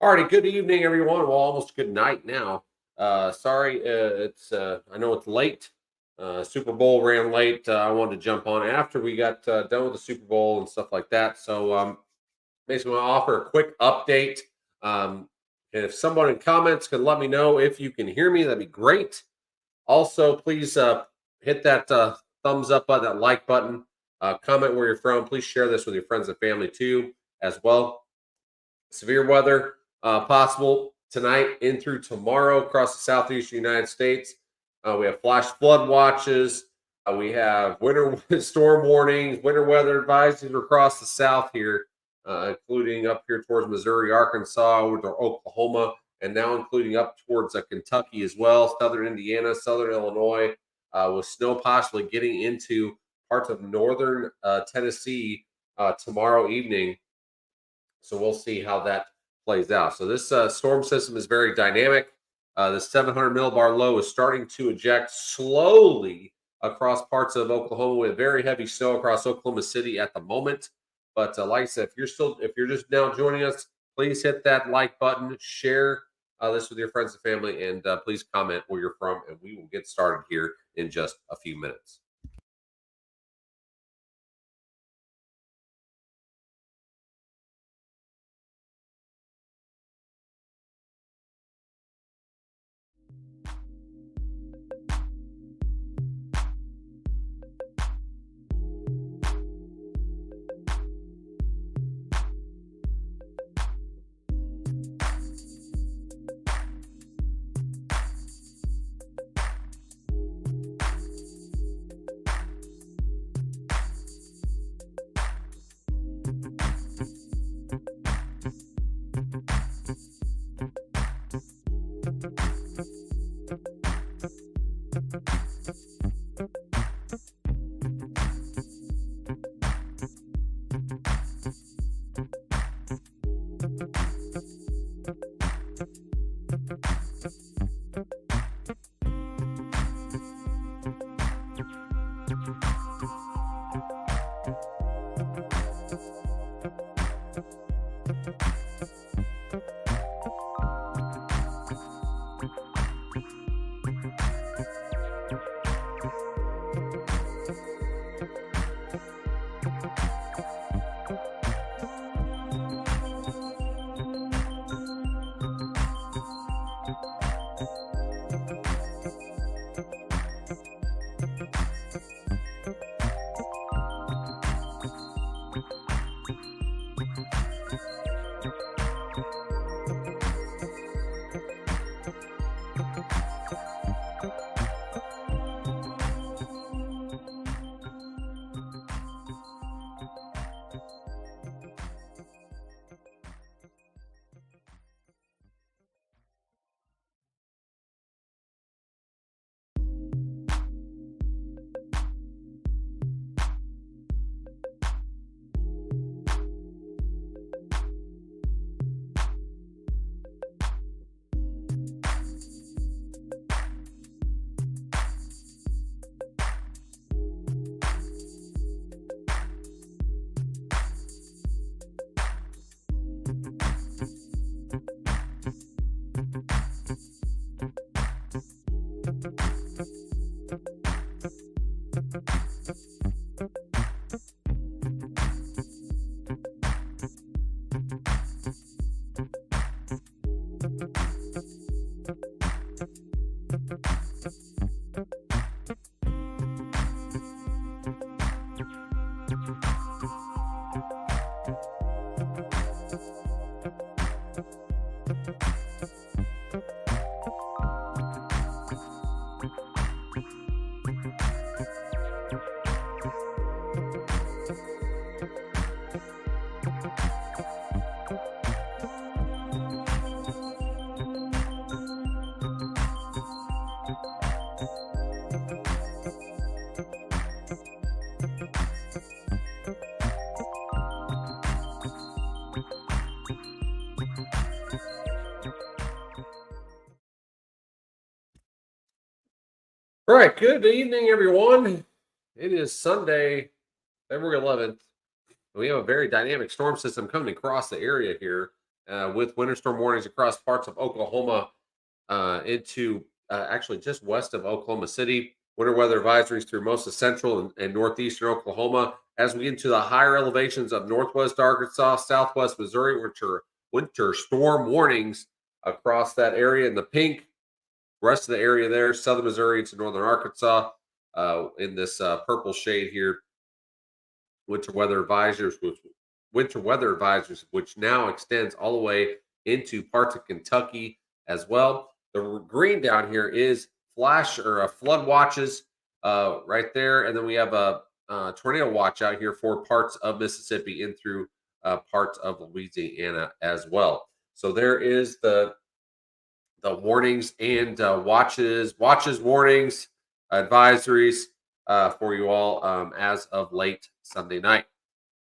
Alrighty, good evening, everyone. Well, almost good night now. Sorry, it's I know it's late. Super Bowl ran late. I wanted to jump on after we got done with the Super Bowl and stuff like that. So, basically, want to offer a quick update. And if someone in comments can let me know if you can hear me, that'd be great. Also, please hit that thumbs up button, that like button. Comment where you're from. Please share this with your friends and family too, as well. Severe weather possible tonight in through tomorrow across the southeastern United States. We have flash flood watches. We have winter storm warnings, winter weather advisories across the south here, including up here towards Missouri, Arkansas, over to Oklahoma, and now including up towards Kentucky as well, southern Indiana, southern Illinois, with snow possibly getting into parts of northern Tennessee tomorrow evening. So we'll see how that plays out. So this storm system is very dynamic. The 700 millibar low is starting to eject slowly across parts of Oklahoma with very heavy snow across Oklahoma City at the moment. But like I said, if you're just now joining us, please hit that like button, share this with your friends and family, and please comment where you're from, and we will get started here in just a few minutes. All right, good evening, everyone. It is Sunday, February 11th. We have a very dynamic storm system coming across the area here with winter storm warnings across parts of Oklahoma into actually just west of Oklahoma City. Winter weather advisories through most of central and northeastern Oklahoma. As we get into the higher elevations of northwest Arkansas, southwest Missouri, which are winter storm warnings across that area in the pink. Rest of the area there, southern Missouri into northern Arkansas, in this purple shade here, winter weather advisories, which now extends all the way into parts of Kentucky as well. The green down here is flash or flood watches right there, and then we have a tornado watch out here for parts of Mississippi in through parts of Louisiana as well. So there is the warnings and watches, warnings, advisories for you all as of late Sunday night.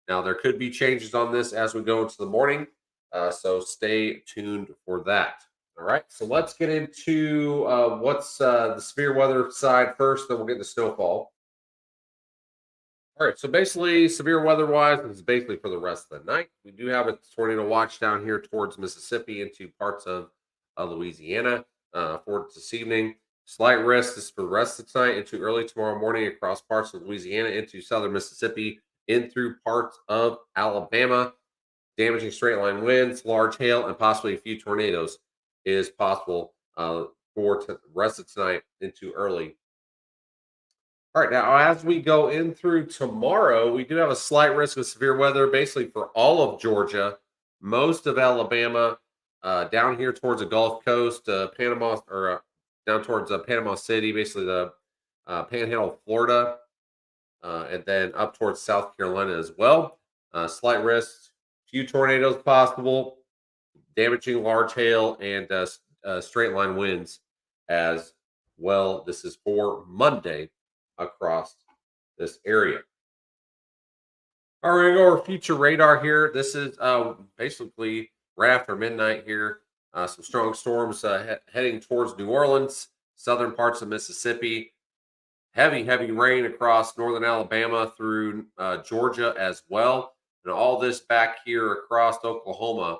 Now, there could be changes on this as we go into the morning, so stay tuned for that. All right, so let's get into what's the severe weather side first, then we'll get to snowfall. All right, so basically, severe weather wise, this is basically for the rest of the night. We do have a tornado watch down here towards Mississippi into parts of Louisiana for this evening. Slight risk is for the rest of tonight into early tomorrow morning across parts of Louisiana into southern Mississippi in through parts of Alabama. Damaging straight line winds, large hail, and possibly a few tornadoes is possible for the rest of tonight into early. All right, now as we go in through tomorrow, we do have a slight risk of severe weather basically for all of Georgia, most of Alabama, down here towards the Gulf Coast, Panama, or down towards Panama City, basically the panhandle of Florida, and then up towards South Carolina as well. Slight risk, few tornadoes possible, damaging large hail, and straight line winds as well. This is for Monday across this area. All right, we're going to go over future radar here. This is basically right after midnight here. Some strong storms heading towards New Orleans, southern parts of Mississippi. Heavy rain across northern Alabama through Georgia as well. And all this back here across Oklahoma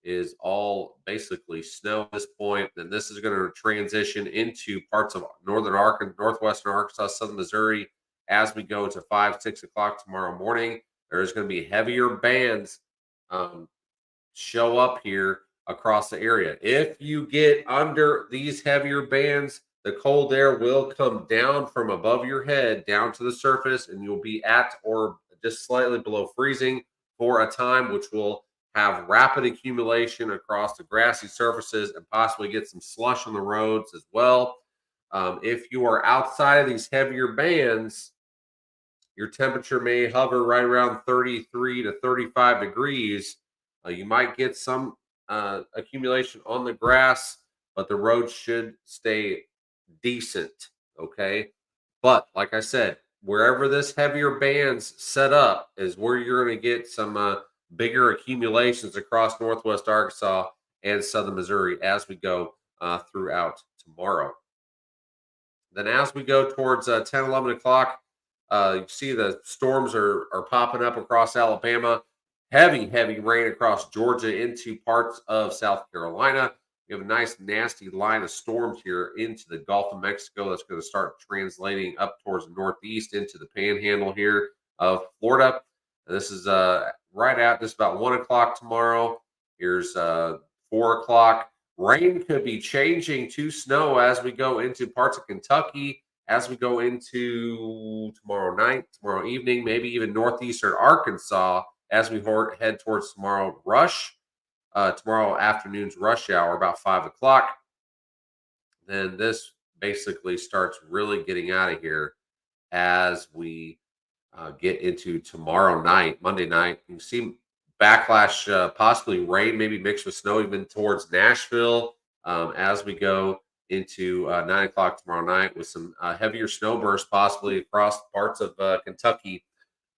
is all basically snow at this point. Then this is going to transition into parts of northern Arkansas, northwestern Arkansas, southern Missouri as we go to 5, 6 o'clock tomorrow morning. There's going to be heavier bands show up here across the area. If you get under these heavier bands, the cold air will come down from above your head down to the surface, and you'll be at or just slightly below freezing for a time, which will have rapid accumulation across the grassy surfaces and possibly get some slush on the roads as well. If you are outside of these heavier bands, your temperature may hover right around 33 to 35 degrees. You might get some accumulation on the grass, but the roads should stay decent. Okay. But like I said, wherever this heavier bands set up is where you're going to get some bigger accumulations across northwest Arkansas and southern Missouri as we go throughout tomorrow. Then as we go towards 10, 11 o'clock, you see the storms are popping up across Alabama. Heavy rain across Georgia into parts of South Carolina. We have a nice, nasty line of storms here into the Gulf of Mexico that's going to start translating up towards the northeast into the panhandle here of Florida. And this is right at just about 1 o'clock tomorrow. Here's 4 o'clock. Rain could be changing to snow as we go into parts of Kentucky, as we go into tomorrow night, tomorrow evening, maybe even northeastern Arkansas as we head towards tomorrow tomorrow afternoon's rush hour, about 5 o'clock. Then this basically starts really getting out of here as we get into tomorrow night, Monday night. You see backlash, possibly rain, maybe mixed with snow, even towards Nashville as we go into 9 o'clock tomorrow night with some heavier snow bursts possibly across parts of Kentucky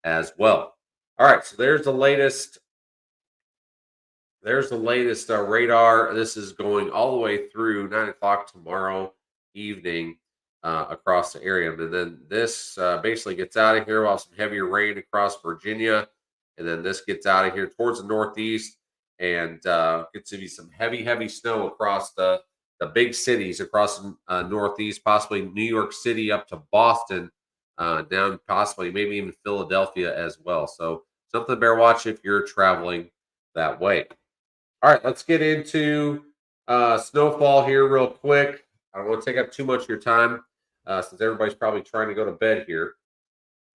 as well. All right, so there's the latest. There's the latest radar. This is going all the way through 9 o'clock tomorrow evening across the area. And then this basically gets out of here while some heavier rain across Virginia. And then this gets out of here towards the northeast and get to be some heavy snow across the big cities across Northeast, possibly New York City up to Boston, down possibly maybe even Philadelphia as well. So something to bear watch if you're traveling that way. All right, let's get into snowfall here real quick. I don't want to take up too much of your time since everybody's probably trying to go to bed here.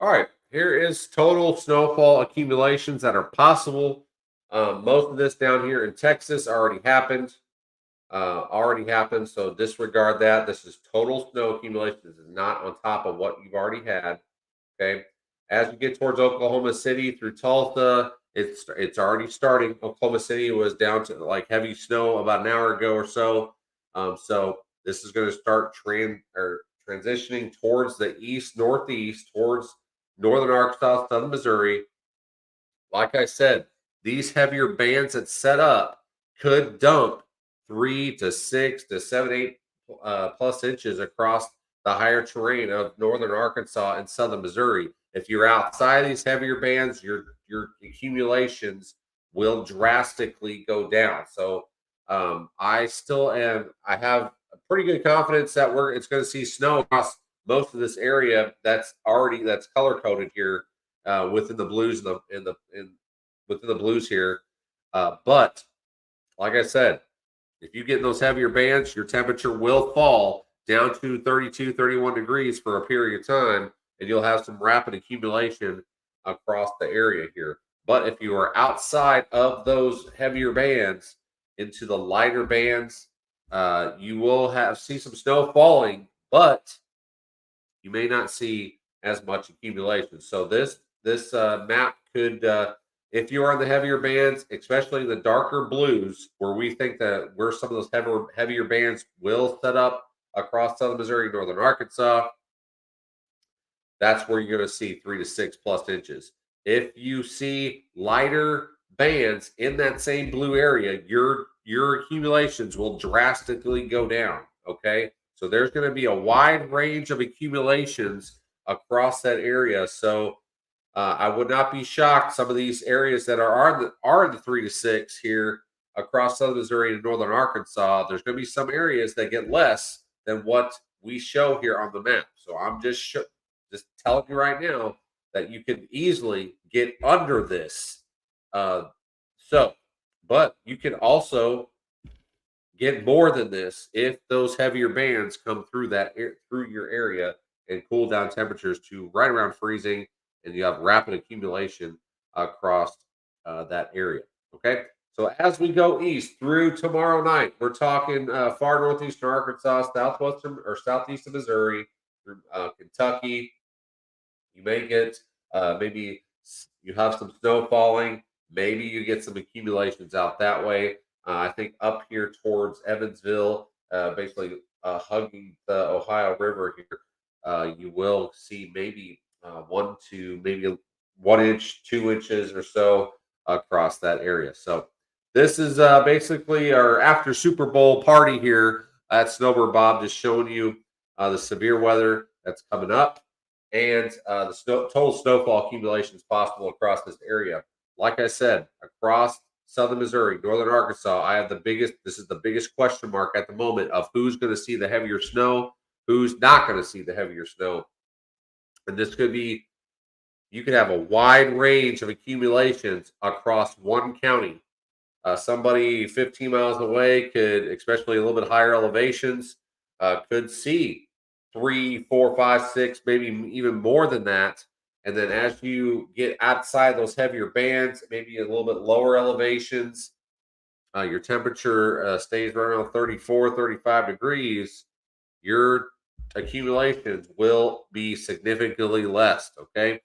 All right, here is total snowfall accumulations that are possible. Most of this down here in Texas already happened. So disregard that. This is total snow accumulation. This is not on top of what you've already had. Okay. As we get towards Oklahoma City through Tulsa, it's already starting. Oklahoma City was down to like heavy snow about an hour ago or so. So this is going to start transitioning towards the east northeast, towards northern Arkansas, southern Missouri. Like I said, these heavier bands that set up could dump 3 to 6 to 7, 8 plus inches across the higher terrain of northern Arkansas and southern Missouri. If you're outside of these heavier bands, your accumulations will drastically go down. So I still am. I have a pretty good confidence that it's going to see snow across most of this area. That's color coded here within the blues within the blues here. But like I said, if you get in those heavier bands, your temperature will fall down to 32, 31 degrees for a period of time, and you'll have some rapid accumulation across the area here. But if you are outside of those heavier bands into the lighter bands, you will see some snow falling, but you may not see as much accumulation. So this map could, if you are in the heavier bands, especially the darker blues, where some of those heavier bands will set up across southern Missouri, northern Arkansas, that's where you're going to see 3 to 6 plus inches. If you see lighter bands in that same blue area, your accumulations will drastically go down. Okay, so there's going to be a wide range of accumulations across that area. So I would not be shocked. Some of these areas that are in the 3 to 6 here across southern Missouri and northern Arkansas, there's going to be some areas that get less than what we show here on the map. So I'm just telling you right now that you can easily get under this. But you can also get more than this if those heavier bands come through through your area and cool down temperatures to right around freezing, and you have rapid accumulation across that area. Okay, so as we go east through tomorrow night, we're talking far northeastern Arkansas, southwestern or southeast of Missouri, through Kentucky. You may get you have some snow falling. Maybe you get some accumulations out that way. I think up here towards Evansville, basically hugging the Ohio River here, you will see maybe 1 to 1 inch, 2 inches or so across that area. So this is basically our after Super Bowl party here at Snowbird Bob, just showing you the severe weather that's coming up and the total snowfall accumulations possible across this area. Like I said, across southern Missouri, northern Arkansas, this is the biggest question mark at the moment of who's going to see the heavier snow, who's not going to see the heavier snow. And you could have a wide range of accumulations across one county. Somebody 15 miles away could, especially a little bit higher elevations, could see 3, 4, 5, 6, maybe even more than that. And then as you get outside those heavier bands, maybe a little bit lower elevations, your temperature stays right around 34, 35 degrees, your accumulations will be significantly less. Okay.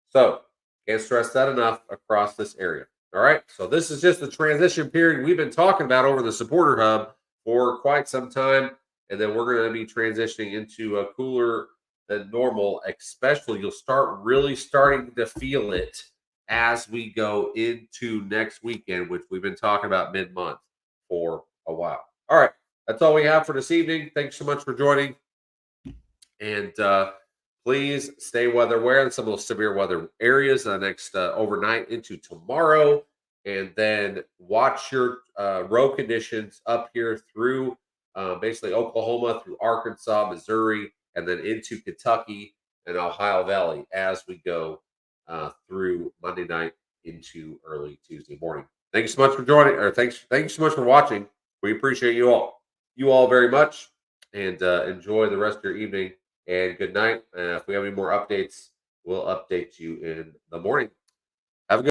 So can't stress that enough across this area. All right. So this is just the transition period we've been talking about over the supporter hub for quite some time. And then we're going to be transitioning into a cooler than normal, especially you'll starting to feel it as we go into next weekend, which we've been talking about mid-month for a while. All right. That's all we have for this evening. Thanks so much for joining. And please stay weather aware in some of those severe weather areas next overnight into tomorrow. and then watch your road conditions up here through basically Oklahoma, through Arkansas, Missouri, and then into Kentucky and Ohio Valley as we go through Monday night into early Tuesday morning. Thank you so much for joining, or thank you so much for watching. We appreciate you all very much, and enjoy the rest of your evening. And good night. If we have any more updates, we'll update you in the morning.